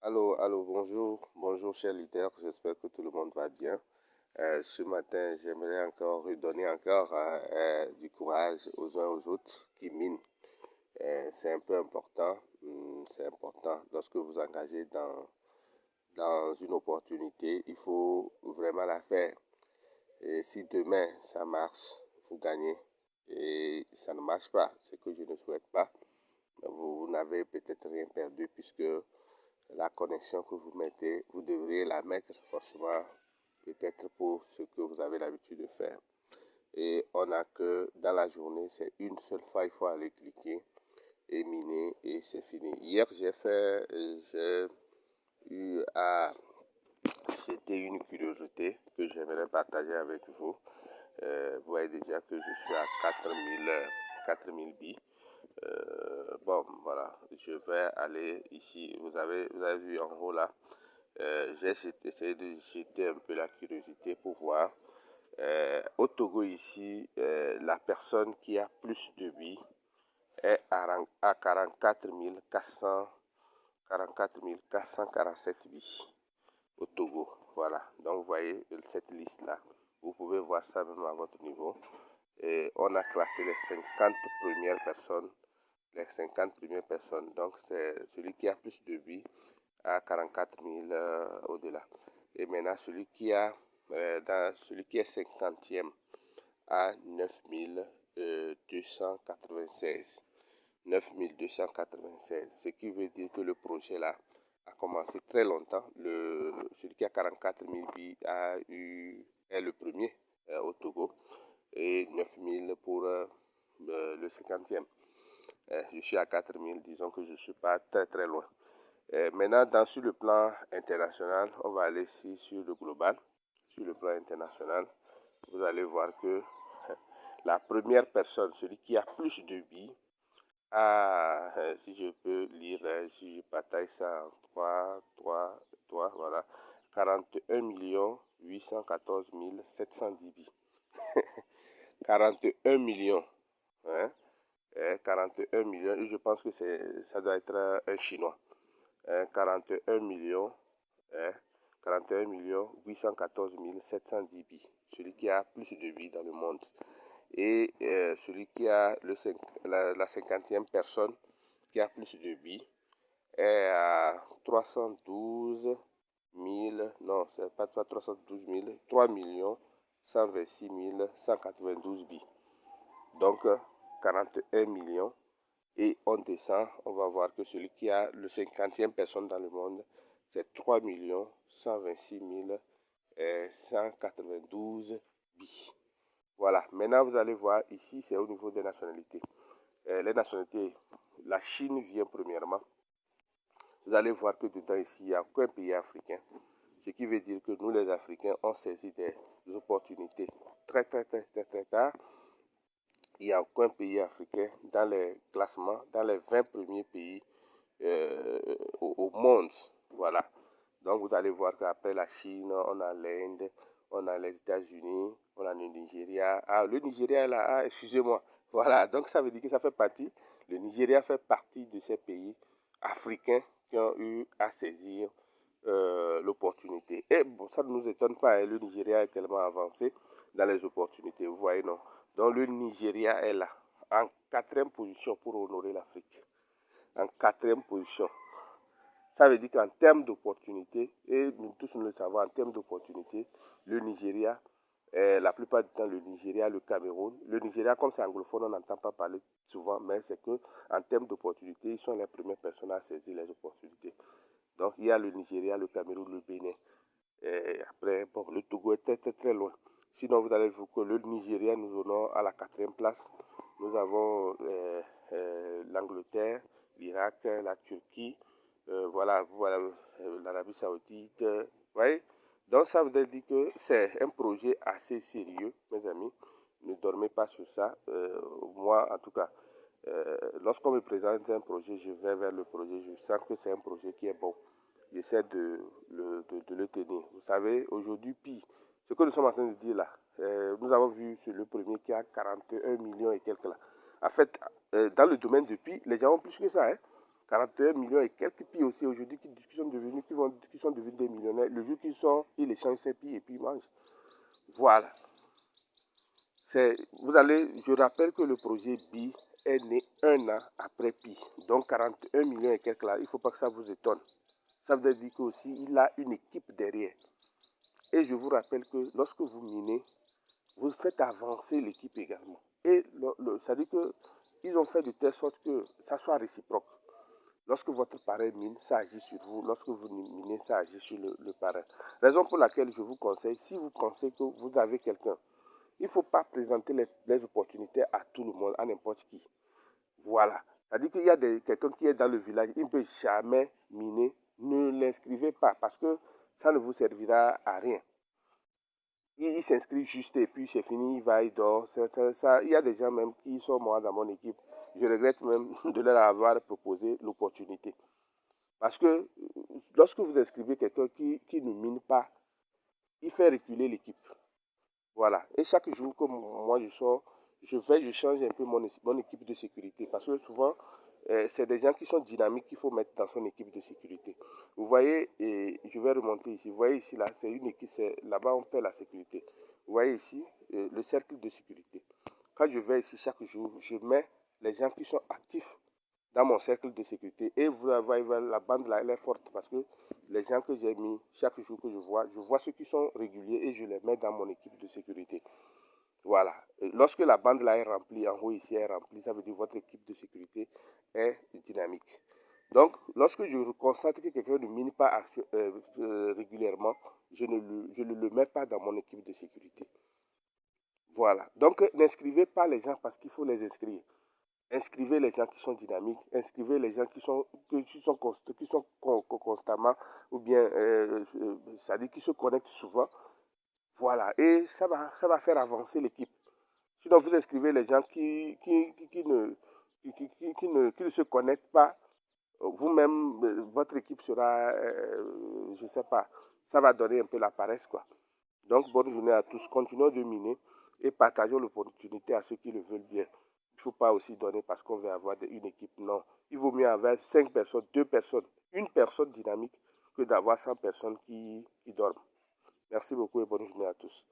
Allô, bonjour, bonjour chers leaders, j'espère que tout le monde va bien. Ce matin, j'aimerais encore redonner encore du courage aux uns aux autres qui minent. C'est un peu important, c'est important lorsque vous engagez dans une opportunité, il faut vraiment la faire. Et si demain ça marche, vous gagnez. Et ça ne marche pas, ce que je ne souhaite pas, vous n'avez peut-être rien perdu puisque la connexion que vous mettez, vous devriez la mettre forcément peut-être pour ce que vous avez l'habitude de faire. Et on n'a que dans la journée, c'est une seule fois, il faut aller cliquer et miner et c'est fini. Hier, j'ai eu à jeter une curiosité que j'aimerais partager avec vous. Vous voyez déjà que je suis à 4000 billes. Bon, voilà, je vais aller ici. Vous avez vu en haut là. J'ai essayé de jeter un peu la curiosité pour voir. Au Togo ici, la personne qui a plus de billes est à 44 447 billes au Togo. Voilà, donc vous voyez cette liste-là. Vous pouvez voir ça même à votre niveau. Et on a classé les 50 premières personnes. Les 50 premières personnes. Donc c'est celui qui a plus de billes à 44 000 au-delà. Et maintenant, celui qui est 50e à 9 296. 9 296. Ce qui veut dire que le projet là a commencé très longtemps. Celui qui a 44 000 billes est le premier au Togo. Et 9 000 pour le 50e. Je suis à 4 000, disons que je ne suis pas très très loin. Maintenant, sur le plan international, on va aller ici sur le global. Sur le plan international, vous allez voir que la première personne, celui qui a plus de billes, si je peux lire, si je partage ça en 3, voilà, 41 814 710 billes. 41 millions, hein, 41 millions, et je pense que ça doit être un Chinois. 41 millions, 41 millions 814 710 billes. Celui qui a plus de billes dans le monde. Et celui qui a la 50e personne qui a plus de billes est à 312 000, non, c'est pas 312 000, 3 126 192 billes. Donc, 41 millions. Et on descend, on va voir que celui qui a le 50e personne dans le monde, c'est 3 126 192 billes. Voilà, maintenant vous allez voir, ici c'est au niveau des nationalités. Les nationalités, la Chine vient premièrement. Vous allez voir que dedans ici, il n'y a aucun pays africain. Ce qui veut dire que nous les Africains, on saisit des opportunités très tard. Il n'y a aucun pays africain dans les classements, dans les 20 premiers pays au monde. Voilà. Donc vous allez voir qu'après la Chine, on a l'Inde, on a les États-Unis, on a le Nigeria. Ah, le Nigeria est là, ah, excusez-moi. Voilà, donc ça veut dire que ça fait partie, le Nigeria fait partie de ces pays africains qui ont eu à saisir l'opportunité. Et bon, ça ne nous étonne pas, hein, le Nigeria est tellement avancé dans les opportunités, vous voyez, non? Donc le Nigeria est là, en 4e position pour honorer l'Afrique. En 4e position. Ça veut dire qu'en termes d'opportunités, et nous tous nous le savons, en termes d'opportunités, le Nigeria, la plupart du temps le Nigeria, le Cameroun, le Nigeria comme c'est anglophone, on n'entend pas parler souvent, mais c'est que en termes d'opportunités, ils sont les premières personnes à saisir les opportunités. Donc il y a le Nigeria, le Cameroun, le Bénin. Et après, bon, le Togo est très loin. Sinon, vous allez voir que le Nigeria nous honore à la 4e place. Nous avons l'Angleterre, l'Irak, la Turquie, voilà l'Arabie Saoudite. Vous voyez? Donc, ça veut dire que c'est un projet assez sérieux, mes amis. Ne dormez pas sur ça. Moi, en tout cas, lorsqu'on me présente un projet, je vais vers le projet. Je sens que c'est un projet qui est bon. J'essaie de le tenir. Vous savez, aujourd'hui, pire, ce que nous sommes en train de dire là, nous avons vu sur le premier qui a 41 millions et quelques là. En fait, dans le domaine de Pi, les gens ont plus que ça. Hein? 41 millions et quelques pieds aussi aujourd'hui qui sont devenus des millionnaires. Le jour qu'ils sortent, ils échangent ses pieds et puis ils mangent. Voilà. Je rappelle que le projet BI est né 1 an après Pi. Donc 41 millions et quelques là, il ne faut pas que ça vous étonne. Ça veut dire qu'aussi, il a une équipe derrière. Et je vous rappelle que lorsque vous minez, vous faites avancer l'équipe également. Et ça dit qu'ils ont fait de telle sorte que ça soit réciproque. Lorsque votre parrain mine, ça agit sur vous. Lorsque vous minez, ça agit sur le parrain. Raison pour laquelle je vous conseille, si vous pensez que vous avez quelqu'un, il ne faut pas présenter les opportunités à tout le monde, à n'importe qui. Voilà. C'est-à-dire qu'il y a quelqu'un qui est dans le village, il ne peut jamais miner. Ne l'inscrivez pas parce que ça ne vous servira à rien. Il s'inscrit juste et puis c'est fini, il va, il dort. Il y a des gens même qui sont morts dans mon équipe. Je regrette même de leur avoir proposé l'opportunité. Parce que lorsque vous inscrivez quelqu'un qui ne mine pas, il fait reculer l'équipe. Voilà. Et chaque jour que moi je sors, je change un peu mon équipe de sécurité. Parce que souvent, c'est des gens qui sont dynamiques qu'il faut mettre dans son équipe de sécurité. Vous voyez, et je vais remonter ici. Vous voyez ici, là, c'est une équipe, là-bas on fait la sécurité. Vous voyez ici, le cercle de sécurité. Quand je vais ici chaque jour, je mets les gens qui sont actifs dans mon cercle de sécurité. Et vous voyez, la bande là, elle est forte parce que les gens que j'ai mis chaque jour que je vois ceux qui sont réguliers et je les mets dans mon équipe de sécurité. Voilà. Et lorsque la bande là est remplie, en haut ici est remplie, ça veut dire que votre équipe de sécurité est dynamique. Donc, lorsque je constate que quelqu'un ne mine pas régulièrement, je ne le mets pas dans mon équipe de sécurité. Voilà. Donc, n'inscrivez pas les gens parce qu'il faut les inscrire. Inscrivez les gens qui sont dynamiques, inscrivez les gens qui sont constamment, ou bien, c'est-à-dire qui se connectent souvent. Voilà, et ça va faire avancer l'équipe. Sinon, vous inscrivez les gens qui ne se connectent pas, vous-même, votre équipe sera, je ne sais pas, ça va donner un peu la paresse, quoi. Donc, bonne journée à tous. Continuons de miner et partageons l'opportunité à ceux qui le veulent bien. Il ne faut pas aussi donner parce qu'on veut avoir une équipe. Non. Il vaut mieux avoir 5 personnes, 2 personnes, une personne dynamique que d'avoir 100 personnes qui dorment. Merci beaucoup et bonne journée à tous.